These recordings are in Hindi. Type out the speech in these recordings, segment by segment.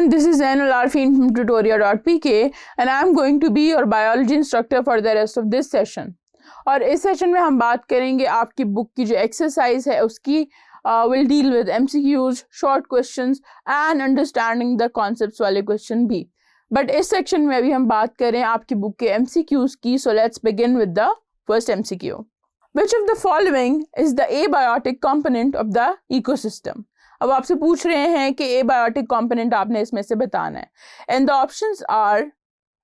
everyone, this is Zainul Arfin from tutorial.pk and I am going to be your biology instructor for the rest of this session. और इस सेशन में हम बात करेंगे आपकी बुक की जो एक्सरसाइज है उसकी will deal with MCQs, short questions and understanding the concepts वाले क्वेश्चन भी. बट इस सेक्शन में अभी हम बात करें आपकी बुक के MCQs की. So let's begin with the first MCQ. Which of the following is the abiotic component of the ecosystem? अब आपसे पूछ रहे हैं कि abiotic component आपने इसमें से बताना है. And the options are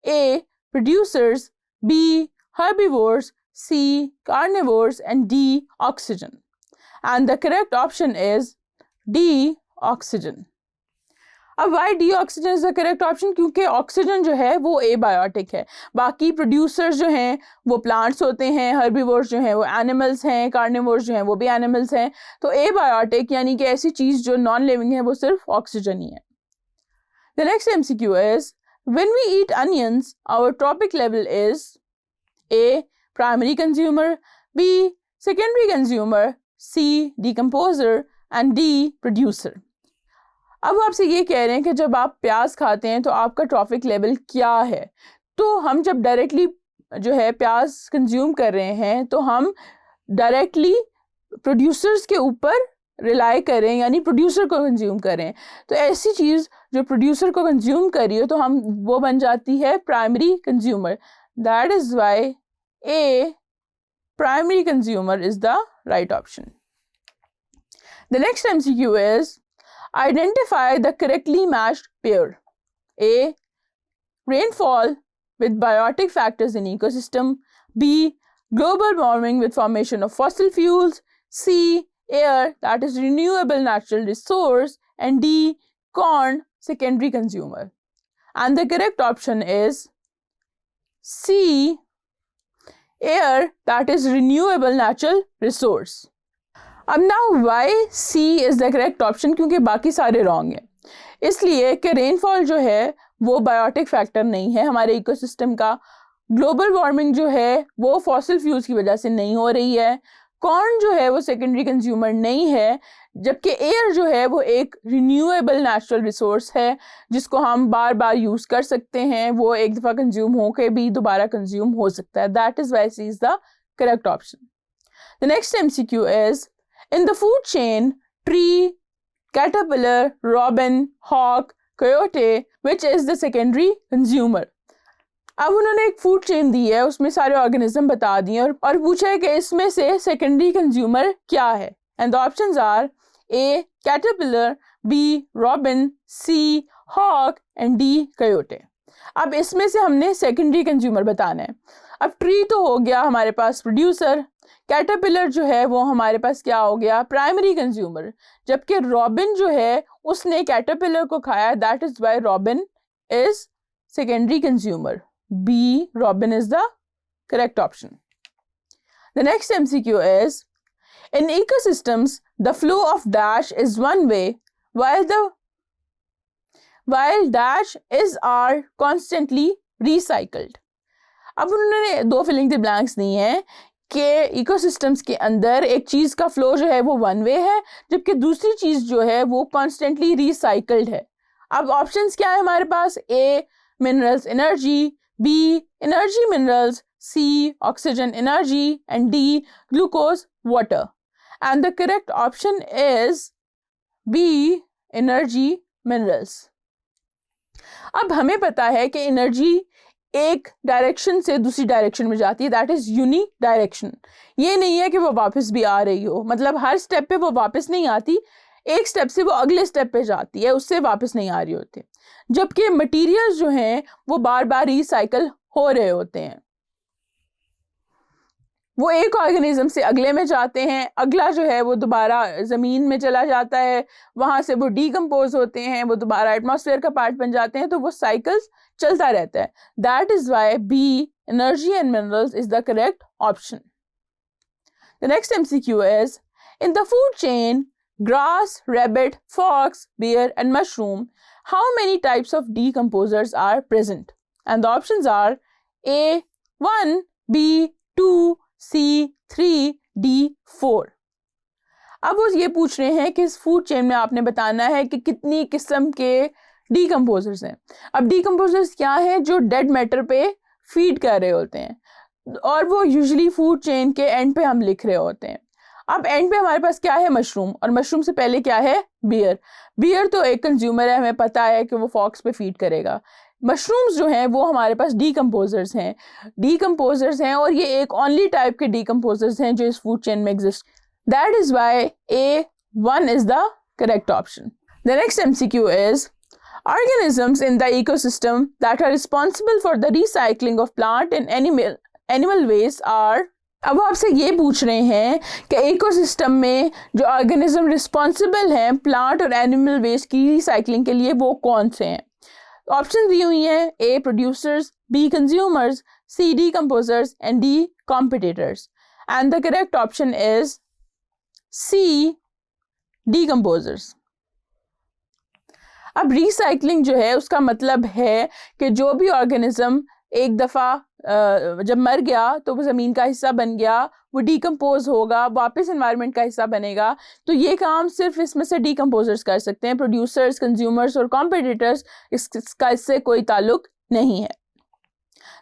A. Producers, B. Herbivores, C. Carnivores, and D. Oxygen. And the correct option is D. Oxygen. अब why D oxygen is the correct option? क्योंकि ऑक्सीजन जो है वो एबायोटिक है. बाकी प्रोड्यूसर्स जो हैं वो प्लांट्स होते हैं, हर्बीवोर्स जो हैं वो एनिमल्स हैं, कार्निवोर्स जो हैं वो भी एनिमल्स हैं. तो एबायोटिक यानी कि ऐसी चीज़ जो नॉन लिविंग है वो सिर्फ ऑक्सीजन ही है. The next MCQ is when we eat onions, our trophic level is A. Primary consumer, B. Secondary consumer, C. Decomposer, and D. Producer. अब आपसे ये कह रहे हैं कि जब आप प्याज खाते हैं तो आपका ट्रॉफिक लेवल क्या है. तो हम जब डायरेक्टली जो है प्याज कंज्यूम कर रहे हैं तो हम डायरेक्टली प्रोड्यूसर्स के ऊपर रिलाई करें, यानी प्रोड्यूसर को कंज्यूम करें. तो ऐसी चीज़ जो प्रोड्यूसर को कंज्यूम करी हो तो हम वो बन जाती है primary consumer. That is Y A primary consumer is the right option. The next MCQ is identify the correctly matched pair. A. Rainfall with biotic factors in ecosystem. B. Global warming with formation of fossil fuels. C. Air that is renewable natural resource. And D. Corn, secondary consumer. And the correct option is C. Air that is renewable natural resource. अब now why C is the correct option? क्योंकि बाकी सारे रॉन्ग हैं. इसलिए कि रेनफॉल जो है वो बायोटिक फैक्टर नहीं है हमारे इकोसिस्टम का. ग्लोबल वार्मिंग जो है वो फॉसिल फ्यूल्स की वजह से नहीं हो रही है. कॉर्न जो है वो सेकेंडरी कंज्यूमर नहीं है. जबकि एयर जो है वो एक रिन्यूएबल नेचुरल रिसोर्स है जिसको हम बार बार यूज़ कर सकते हैं. वो एक दफ़ा कंज्यूम होकर भी दोबारा कंज्यूम हो सकता है. That is why C is the correct option. The next MCQ is in the food chain, tree, caterpillar, robin, hawk, coyote, which is the secondary consumer? अब उन्होंने एक फूड चेन दी है, उसमें सारे ऑर्गेनिज्म बता दिए और पूछा है कि इसमें से सेकेंडरी कंज्यूमर क्या है. And the options are A. caterpillar, B. robin, C. hawk, and D. coyote. अब इसमें से हमने सेकेंडरी कंज्यूमर बताना है. अब ट्री तो हो गया हमारे पास प्रोड्यूसर, कैटरपिलर जो है वो हमारे पास क्या हो गया प्राइमरी कंज्यूमर, जबकि रॉबिन जो है उसने कैटरपिलर को खाया. That is why robin is secondary consumer. B robin is the correct option. The next MCQ is in ecosystems the flow of dash is one way while dash is are constantly recycled. अब उन्होंने दो फिलिंग द ब्लैंक्स दी हैं कि इकोसिस्टम्स के अंदर एक चीज़ का फ्लो जो है वो वन वे है जबकि दूसरी चीज़ जो है वो कॉन्स्टेंटली रिसाइकल्ड है. अब ऑप्शंस क्या है हमारे पास? A. Minerals energy, B. Energy minerals, C. Oxygen energy, and D. Glucose water. And the correct option is B. Energy minerals. अब हमें पता है कि एनर्जी एक डायरेक्शन से दूसरी डायरेक्शन में जाती है. That is uni direction. ये नहीं है कि वो वापस भी आ रही हो, मतलब हर स्टेप पे वो वापस नहीं आती. एक स्टेप से वो अगले स्टेप पे जाती है, उससे वापस नहीं आ रही होती. जबकि मटेरियल्स जो हैं वो बार बार रिसाइकल हो रहे होते हैं. वो एक ऑर्गेनिज्म से अगले में जाते हैं, अगला जो है वो दोबारा ज़मीन में चला जाता है, वहाँ से वो डीकम्पोज होते हैं, वो दोबारा एटमॉस्फेयर का पार्ट बन जाते हैं. तो वो साइकिल्स चलता रहता है. That is why B energy and minerals is the correct option. The next MCQ is in the food chain grass, rabbit, fox, bear, and mushroom, how many types of decomposers are present? And the options are A. 1, B. 2, C. 3, D. 4. अब वो ये पूछ रहे हैं कि इस फूड चेन में आपने बताना है कि कितनी किस्म के डीकम्पोजर्स हैं। अब डीकम्पोजर्स क्या है? जो डेड मैटर पे फीड कर रहे होते हैं और वो यूजुअली फूड चेन के एंड पे हम लिख रहे होते हैं। अब एंड पे हमारे पास क्या है? मशरूम, और मशरूम से पहले क्या है? बियर। बियर तो एक कंज्यूमर है, हमें पता है कि वो फॉक्स पे फीड करेगा। मशरूम्स जो हैं वो हमारे पास डीकम्पोजर्स हैं और ये एक ओनली टाइप के डीकम्पोजर्स हैं जो इस फूड चेन में exist. That is why A1 is the correct option. The next MCQ is organisms in the ecosystem that are responsible for the recycling of plant and animal waste are। अब आपसे ये पूछ रहे हैं कि इकोसिस्टम में जो ऑर्गेनिज्म रिस्पॉन्सिबल हैं प्लांट और एनिमल वेस्ट की रिसाइकलिंग के लिए वो कौन से हैं। ऑप्शन दी हुई हैं A producers, B consumers, C decomposers and D competitors. And the correct option is C decomposers. अब रिसाइकलिंग जो है उसका मतलब है कि जो भी ऑर्गेनिज्म एक दफ़ा जब मर गया तो वो ज़मीन का हिस्सा बन गया, वो डीकम्पोज होगा, वापस एनवायरनमेंट का हिस्सा बनेगा। तो ये काम सिर्फ इसमें से डीकम्पोजर्स कर सकते हैं, प्रोड्यूसर्स, कंज्यूमर्स और कॉम्पिटिटर्स इसका इससे कोई ताल्लुक नहीं है।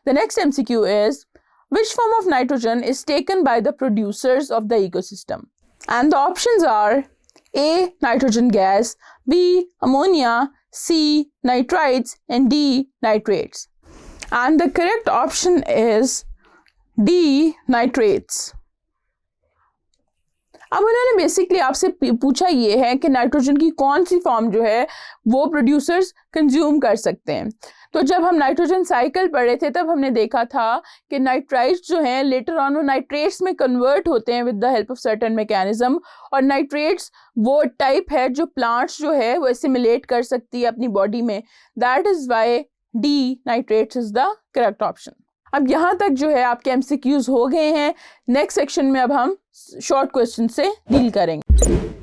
The next MCQ is which form of nitrogen is taken by the producers of the ecosystem. And the options are A nitrogen gas, B ammonia, C nitrites and D nitrates. And the correct option is D nitrates. अब उन्होंने बेसिकली आपसे पूछा ये है कि नाइट्रोजन की कौन सी फॉर्म जो है वो प्रोड्यूसर्स कंज्यूम कर सकते हैं। तो जब हम नाइट्रोजन साइकिल पढ़े थे तब हमने देखा था कि नाइट्राइट्स जो हैं लेटर ऑन वो नाइट्रेट्स में कन्वर्ट होते हैं with the help of certain mechanism, और नाइट्रेट्स वो टाइप है जो प्लांट्स जो है वो एसिमिलेट कर सकती है अपनी बॉडी में। That is why D nitrates is the correct option. अब यहाँ तक जो है आपके MCQs हो गए हैं। नेक्स्ट सेक्शन में अब हम शॉर्ट क्वेश्चन से डील करेंगे।